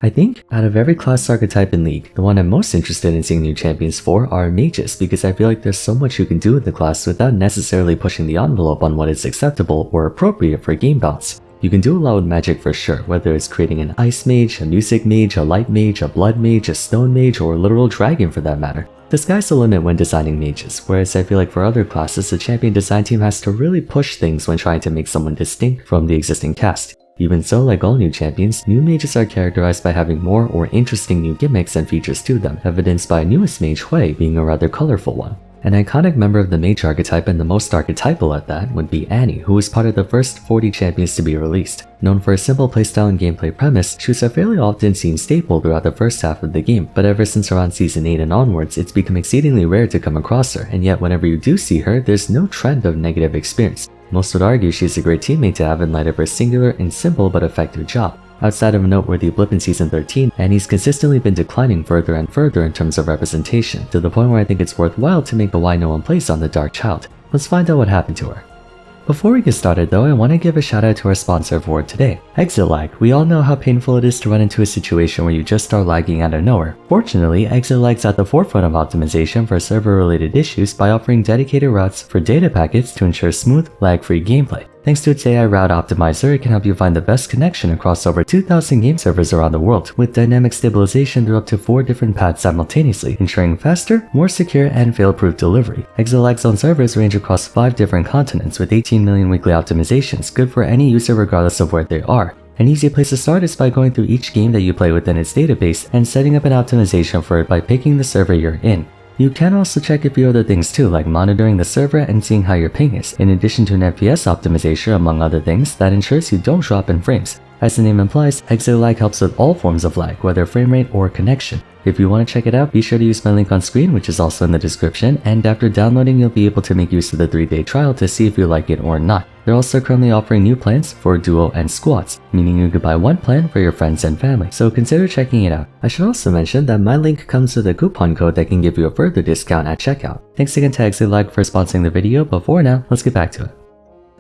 I think, out of every class archetype in League, the one I'm most interested in seeing new champions for are mages, because I feel like there's so much you can do with the class without necessarily pushing the envelope on what is acceptable or appropriate for game balance. You can do a lot with magic for sure, whether it's creating an ice mage, a music mage, a light mage, a blood mage, a stone mage, or a literal dragon for that matter. The sky's the limit when designing mages, whereas I feel like for other classes, the champion design team has to really push things when trying to make someone distinct from the existing cast. Even so, like all new champions, new mages are characterized by having more or interesting new gimmicks and features to them, evidenced by newest mage Hui being a rather colorful one. An iconic member of the mage archetype and the most archetypal at that would be Annie, who was part of the first 40 champions to be released. Known for a simple playstyle and gameplay premise, she was a fairly often seen staple throughout the first half of the game, but ever since around Season 8 and onwards, it's become exceedingly rare to come across her, and yet whenever you do see her, there's no trend of negative experience. Most would argue she's a great teammate to have in light of her singular and simple but effective job. Outside of a noteworthy blip in Season 13, Annie's consistently been declining further and further in terms of representation, to the point where I think it's worthwhile to make a why no one plays on the Dark Child. Let's find out what happened to her. Before we get started though, I want to give a shout out to our sponsor for today, Exit Lag. We all know how painful it is to run into a situation where you just start lagging out of nowhere. Fortunately, Exit Lag's at the forefront of optimization for server-related issues by offering dedicated routes for data packets to ensure smooth, lag-free gameplay. Thanks to its AI route optimizer, it can help you find the best connection across over 2,000 game servers around the world, with dynamic stabilization through up to 4 different paths simultaneously, ensuring faster, more secure, and fail-proof delivery. Exit Lag's own servers range across 5 different continents with 18 million weekly optimizations, good for any user regardless of where they are. An easy place to start is by going through each game that you play within its database and setting up an optimization for it by picking the server you're in. You can also check a few other things too, like monitoring the server and seeing how your ping is, in addition to an FPS optimization among other things that ensures you don't drop in frames. As the name implies, Exit Lag helps with all forms of lag, whether frame rate or connection. If you want to check it out, be sure to use my link on screen, which is also in the description, and after downloading you'll be able to make use of the 3-day trial to see if you like it or not. They're also currently offering new plans for duo and squads, meaning you could buy one plan for your friends and family, so consider checking it out. I should also mention that my link comes with a coupon code that can give you a further discount at checkout. Thanks again to Exit Lag for sponsoring the video, but for now, let's get back to it.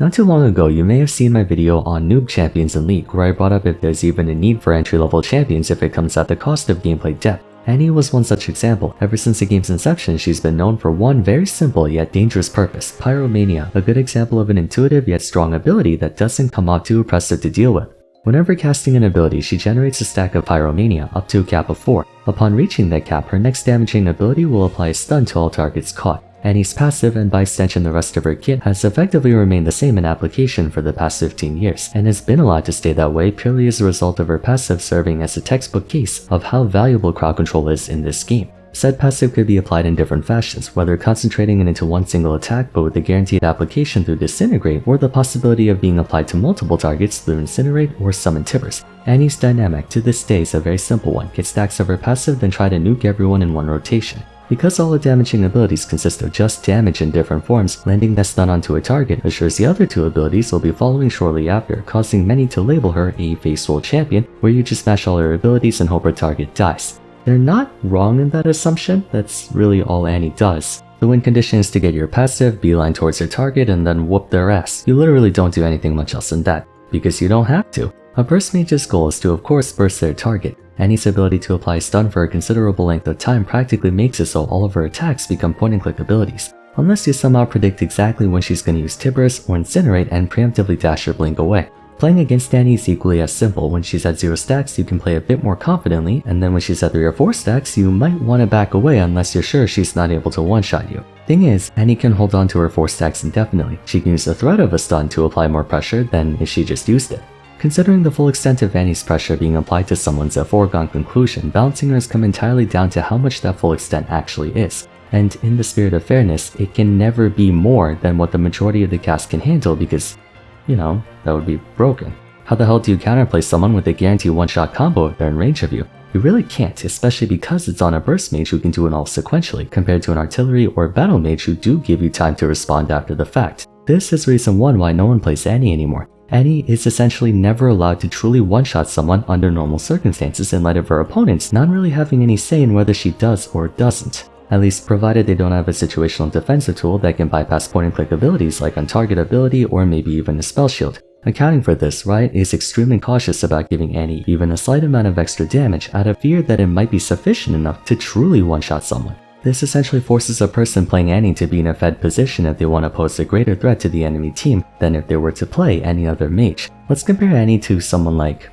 Not too long ago, you may have seen my video on noob champions in League, where I brought up if there's even a need for entry-level champions if it comes at the cost of gameplay depth. Annie was one such example. Ever since the game's inception, she's been known for one very simple yet dangerous purpose, Pyromania, a good example of an intuitive yet strong ability that doesn't come off too oppressive to deal with. Whenever casting an ability, she generates a stack of Pyromania, up to a cap of 4. Upon reaching that cap, her next damaging ability will apply a stun to all targets caught. Annie's passive, and by extension the rest of her kit, has effectively remained the same in application for the past 15 years, and has been allowed to stay that way purely as a result of her passive serving as a textbook case of how valuable crowd control is in this game. Said passive could be applied in different fashions, whether concentrating it into one single attack but with a guaranteed application through Disintegrate, or the possibility of being applied to multiple targets through Incinerate or Summon Tibbers. Annie's dynamic to this day is a very simple one: get stacks of her passive, then try to nuke everyone in one rotation. Because all the damaging abilities consist of just damage in different forms, landing that stun onto a target assures the other 2 abilities will be following shortly after, causing many to label her a face roll champion, where you just smash all her abilities and hope her target dies. They're not wrong in that assumption, that's really all Annie does. The win condition is to get your passive, beeline towards your target, and then whoop their ass. You literally don't do anything much else than that, because you don't have to. A burst mage's goal is to of course burst their target. Annie's ability to apply stun for a considerable length of time practically makes it so all of her attacks become point-and-click abilities, unless you somehow predict exactly when she's going to use Tibbers or Incinerate and preemptively dash her blink away. Playing against Annie is equally as simple. When she's at 0 stacks, you can play a bit more confidently, and then when she's at 3 or 4 stacks, you might want to back away unless you're sure she's not able to one-shot you. Thing is, Annie can hold on to her 4 stacks indefinitely. She can use the threat of a stun to apply more pressure than if she just used it. Considering the full extent of Annie's pressure being applied to someone's a foregone conclusion, balancing her has come entirely down to how much that full extent actually is. And in the spirit of fairness, it can never be more than what the majority of the cast can handle because, you know, that would be broken. How the hell do you counterplay someone with a guaranteed one-shot combo if they're in range of you? You really can't, especially because it's on a burst mage who can do it all sequentially, compared to an artillery or battle mage who do give you time to respond after the fact. This is reason 1 why no one plays Annie anymore. Annie is essentially never allowed to truly one-shot someone under normal circumstances in light of her opponents not really having any say in whether she does or doesn't. At least provided they don't have a situational defensive tool that can bypass point-and-click abilities like Untarget ability or maybe even a spell shield. Accounting for this, Riot is extremely cautious about giving Annie even a slight amount of extra damage out of fear that it might be sufficient enough to truly one-shot someone. This essentially forces a person playing Annie to be in a fed position if they want to pose a greater threat to the enemy team than if they were to play any other mage. Let's compare Annie to someone like,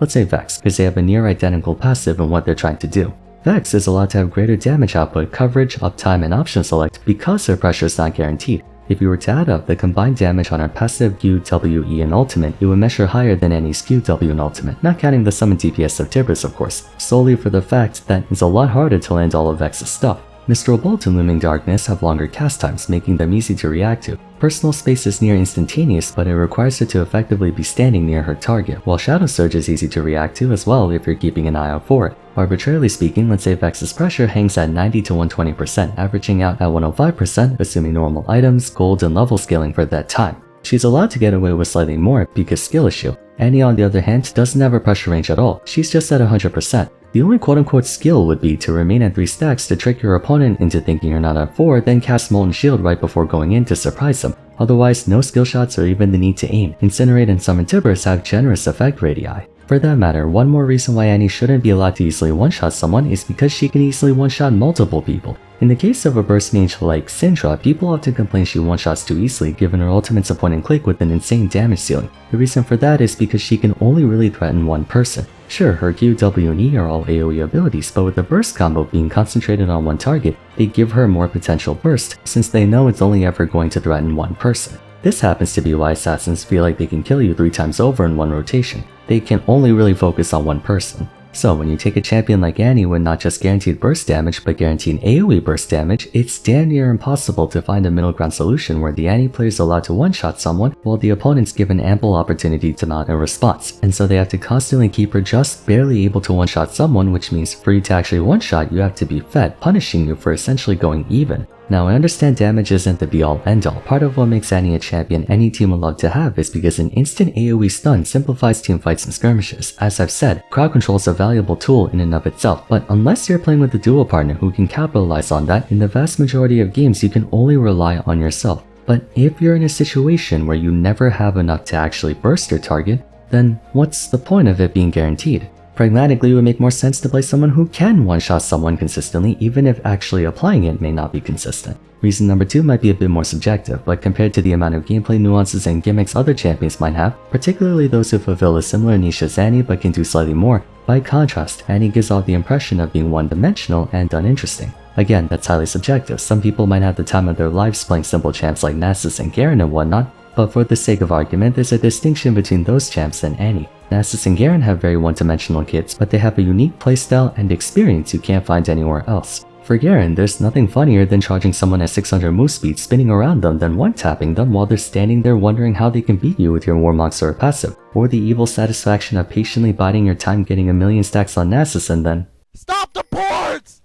let's say Vex, because they have a near identical passive in what they're trying to do. Vex is allowed to have greater damage output, coverage, uptime, and option select because her pressure is not guaranteed. If you were to add up the combined damage on her passive, Q, W, E, and ultimate, it would measure higher than Annie's Q, W, and ultimate, not counting the summon DPS of Tibers of course, solely for the fact that it's a lot harder to land all of Vex's stuff. Mistral Bolt and Looming Darkness have longer cast times, making them easy to react to. Personal Space is near instantaneous, but it requires her to effectively be standing near her target, while Shadow Surge is easy to react to as well if you're keeping an eye out for it. Arbitrarily speaking, let's say Vex's pressure hangs at 90 to 120%, averaging out at 105%, assuming normal items, gold, and level scaling for that time. She's allowed to get away with slightly more because skill issue. Annie, on the other hand, doesn't have a pressure range at all. She's just at 100%. The only quote-unquote skill would be to remain at 3 stacks to trick your opponent into thinking you're not at 4, then cast Molten Shield right before going in to surprise them. Otherwise, no skill shots or even the need to aim. Incinerate and Summon Tibers have generous effect radii. For that matter, one more reason why Annie shouldn't be allowed to easily one-shot someone is because she can easily one-shot multiple people. In the case of a burst mage like Syndra, people often complain she one-shots too easily given her ultimate's a point and click with an insane damage ceiling. The reason for that is because she can only really threaten one person. Sure, her Q, W, and E are all AoE abilities, but with the burst combo being concentrated on one target, they give her more potential burst since they know it's only ever going to threaten one person. This happens to be why assassins feel like they can kill you 3 times over in one rotation. They can only really focus on one person. So when you take a champion like Annie with not just guaranteed burst damage but guaranteed AoE burst damage, it's damn near impossible to find a middle ground solution where the Annie player is allowed to one-shot someone while the opponent's given ample opportunity to mount a response, and so they have to constantly keep her just barely able to one-shot someone, which means for you to actually one-shot you have to be fed, punishing you for essentially going even. Now I understand damage isn't the be-all end-all. Part of what makes Annie a champion any team would love to have is because an instant AoE stun simplifies team fights and skirmishes. As I've said, crowd control is a valuable tool in and of itself, but unless you're playing with a duo partner who can capitalize on that, in the vast majority of games you can only rely on yourself. But if you're in a situation where you never have enough to actually burst your target, then what's the point of it being guaranteed? Pragmatically, it would make more sense to play someone who can one-shot someone consistently even if actually applying it may not be consistent. Reason number 2 might be a bit more subjective, but compared to the amount of gameplay nuances and gimmicks other champions might have, particularly those who fulfill a similar niche as Annie but can do slightly more, by contrast, Annie gives off the impression of being one-dimensional and uninteresting. Again, that's highly subjective. Some people might have the time of their lives playing simple champs like Nasus and Garen and whatnot, but for the sake of argument, there's a distinction between those champs and Annie. Nasus and Garen have very one-dimensional kits, but they have a unique playstyle and experience you can't find anywhere else. For Garen, there's nothing funnier than charging someone at 600 move speed, spinning around them, then one-tapping them while they're standing there wondering how they can beat you with your Warmogs or passive, or the evil satisfaction of patiently biding your time getting a million stacks on Nasus and then Stop the ports!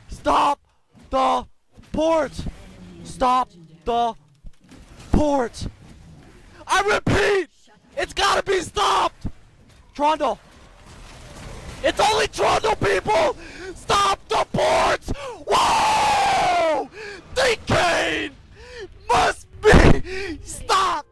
Stop the ports! Stop the ports! I repeat! It's gotta be stopped! Trundle! It's only Trundle, people! Stop the ports! Whoa! The cane must be stopped!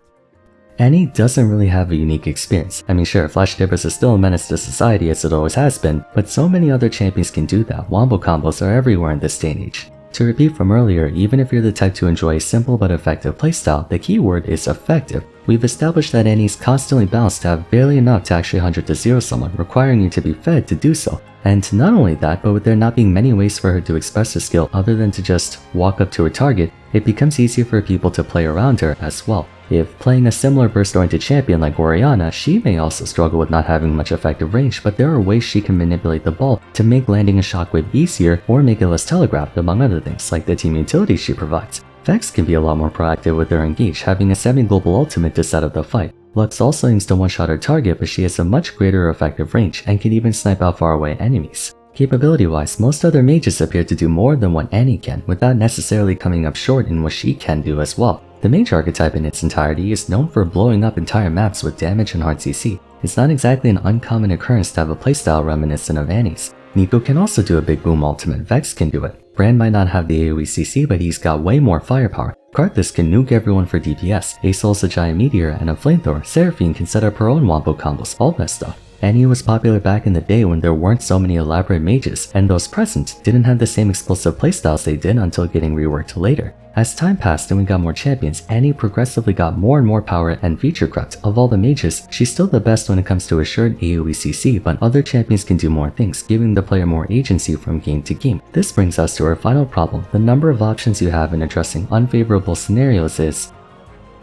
Annie doesn't really have a unique experience. I mean sure, Flash Tibers is still a menace to society as it always has been, but so many other champions can do that. Wombo combos are everywhere in this day and age. To repeat from earlier, even if you're the type to enjoy a simple but effective playstyle, the key word is effective. We've established that Annie's constantly balanced to have barely enough to actually 100 to 0 someone, requiring you to be fed to do so. And not only that, but with there not being many ways for her to express her skill other than to just walk up to her target, it becomes easier for people to play around her as well. If playing a similar burst-oriented champion like Orianna, she may also struggle with not having much effective range, but there are ways she can manipulate the ball to make landing a shockwave easier or make it less telegraphed, among other things, like the team utility she provides. Vex can be a lot more proactive with her engage, having a semi-global ultimate to set up the fight. Lux also aims to one-shot her target, but she has a much greater effective range and can even snipe out far-away enemies. Capability-wise, most other mages appear to do more than what Annie can, without necessarily coming up short in what she can do as well. The mage archetype in its entirety is known for blowing up entire maps with damage and hard CC. It's not exactly an uncommon occurrence to have a playstyle reminiscent of Annie's. Nico can also do a big boom ultimate, Vex can do it. Brand might not have the AoE CC, but he's got way more firepower. Karthus can nuke everyone for DPS, Aesol's a giant meteor, and a flamethrower, Seraphine can set up her own wombo combos, all that stuff. Annie was popular back in the day when there weren't so many elaborate mages, and those present didn't have the same explosive playstyles they did until getting reworked later. As time passed and we got more champions, Annie progressively got more and more power and feature crept. Of all the mages, she's still the best when it comes to assured AoE CC, but other champions can do more things, giving the player more agency from game to game. This brings us to our final problem. The number of options you have in addressing unfavorable scenarios is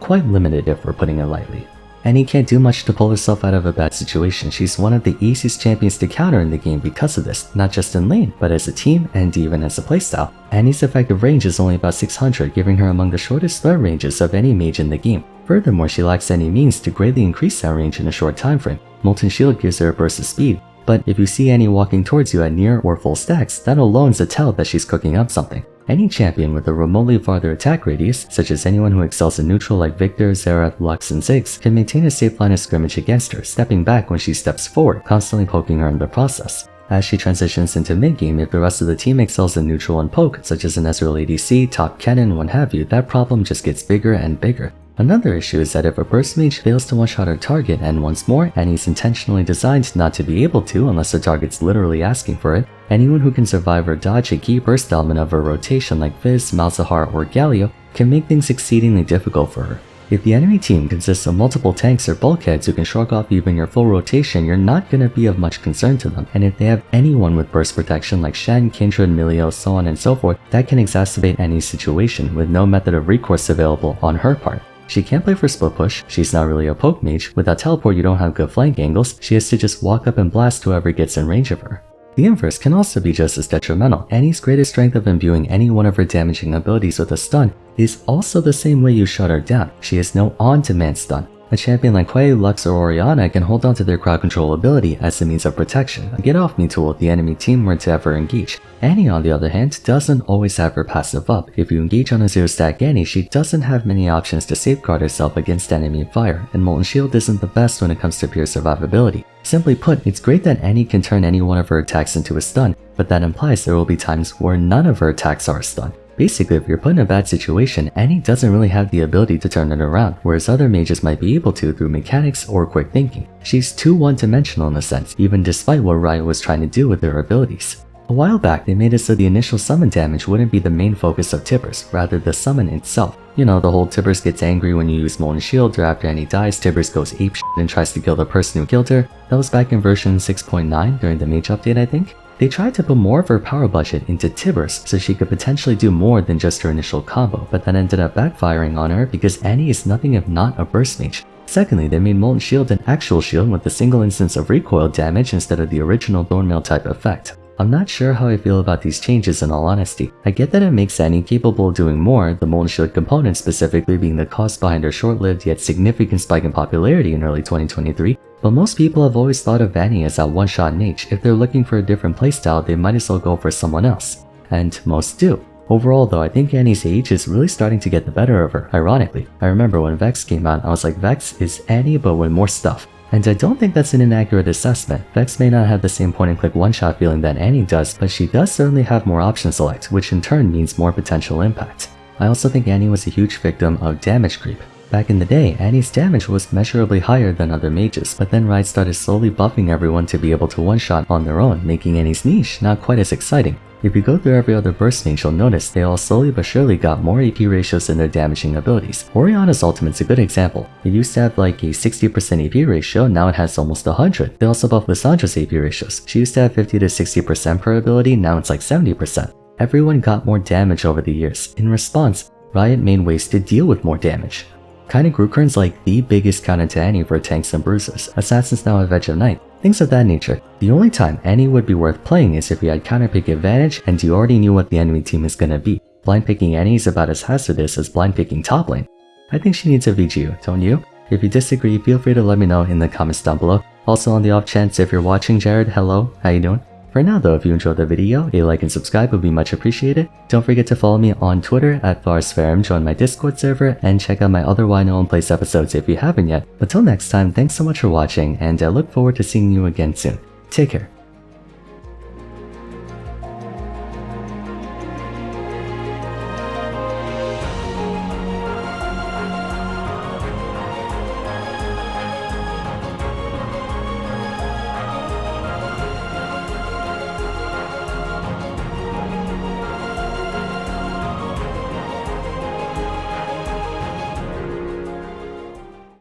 quite limited if we're putting it lightly. Annie can't do much to pull herself out of a bad situation. She's one of the easiest champions to counter in the game because of this, not just in lane, but as a team and even as a playstyle. Annie's effective range is only about 600, giving her among the shortest threat ranges of any mage in the game. Furthermore, she lacks any means to greatly increase that range in a short time frame. Molten Shield gives her a burst of speed, but if you see Annie walking towards you at near or full stacks, that alone's a tell that she's cooking up something. Any champion with a remotely farther attack radius, such as anyone who excels in neutral like Victor, Xerath, Lux, and Ziggs, can maintain a safe line of scrimmage against her, stepping back when she steps forward, constantly poking her in the process. As she transitions into mid-game, if the rest of the team excels in neutral and poke, such as an Ezreal ADC, top cannon, what have you, that problem just gets bigger and bigger. Another issue is that if a burst mage fails to one-shot her target, and once more, Annie's intentionally designed not to be able to unless her target's literally asking for it, anyone who can survive or dodge a key burst element of her rotation like Fizz, Malzahar, or Galio can make things exceedingly difficult for her. If the enemy team consists of multiple tanks or bulkheads who can shrug off even your full rotation, you're not gonna be of much concern to them, and if they have anyone with burst protection like Shen, Kindred, Milio, so on and so forth, that can exacerbate Annie's situation with no method of recourse available on her part. She can't play for split push, she's not really a poke mage, without teleport you don't have good flank angles, she has to just walk up and blast whoever gets in range of her. The inverse can also be just as detrimental. Annie's greatest strength of imbuing any one of her damaging abilities with a stun is also the same way you shut her down. She has no on-demand stun. A champion like Hwei, Lux, or Orianna can hold on to their crowd control ability as a means of protection, a get-off-me tool if the enemy team were to ever engage. Annie, on the other hand, doesn't always have her passive up. If you engage on a zero-stack Annie, she doesn't have many options to safeguard herself against enemy fire, and Molten Shield isn't the best when it comes to pure survivability. Simply put, it's great that Annie can turn any one of her attacks into a stun, but that implies there will be times where none of her attacks are a stun. Basically, if you're put in a bad situation, Annie doesn't really have the ability to turn it around, whereas other mages might be able to through mechanics or quick thinking. She's too one-dimensional in a sense, even despite what Riot was trying to do with their abilities. A while back, they made it so the initial summon damage wouldn't be the main focus of Tibbers, rather the summon itself. You know, the whole Tibbers gets angry when you use Molten Shield, or after Annie dies, Tibbers goes apeshit and tries to kill the person who killed her. That was back in version 6.9 during the mage update, I think. They tried to put more of her power budget into Tibbers so she could potentially do more than just her initial combo, but that ended up backfiring on her because Annie is nothing if not a burst mage. Secondly, they made Molten Shield an actual shield with a single instance of recoil damage instead of the original Thornmail type effect. I'm not sure how I feel about these changes in all honesty. I get that it makes Annie capable of doing more, the Molten Shield component specifically being the cause behind her short-lived yet significant spike in popularity in early 2023, but most people have always thought of Annie as that one-shot mage. If they're looking for a different playstyle, they might as well go for someone else. And most do. Overall though, I think Annie's age is really starting to get the better of her, ironically. I remember when Vex came out, I was like, Vex is Annie but with more stuff. And I don't think that's an inaccurate assessment. Vex may not have the same point-and-click one-shot feeling that Annie does, but she does certainly have more option select, which in turn means more potential impact. I also think Annie was a huge victim of damage creep. Back in the day, Annie's damage was measurably higher than other mages, but then Riot started slowly buffing everyone to be able to one-shot on their own, making Annie's niche not quite as exciting. If you go through every other burst mage, you'll notice they all slowly but surely got more AP ratios in their damaging abilities. Orianna's ultimate's a good example. It used to have like a 60% AP ratio, now it has almost 100. They also buffed Lissandra's AP ratios. She used to have 50 to 60% per ability, now it's like 70%. Everyone got more damage over the years. In response, Riot made ways to deal with more damage. Kinda Grukern's like the biggest counter to Annie for tanks and bruisers. Assassins now have Edge of Night. Things of that nature. The only time Annie would be worth playing is if you had counterpick advantage and you already knew what the enemy team is gonna be. Blind picking Annie is about as hazardous as blind picking top lane. I think she needs a VGU, don't you? If you disagree, feel free to let me know in the comments down below. Also on the off chance if you're watching, Jared, hello, how you doing? For now though, if you enjoyed the video, a like and subscribe would be much appreciated. Don't forget to follow me on Twitter at Vars, join my Discord server, and check out my other Why No One Plays episodes if you haven't yet. Until next time, thanks so much for watching, and I look forward to seeing you again soon. Take care.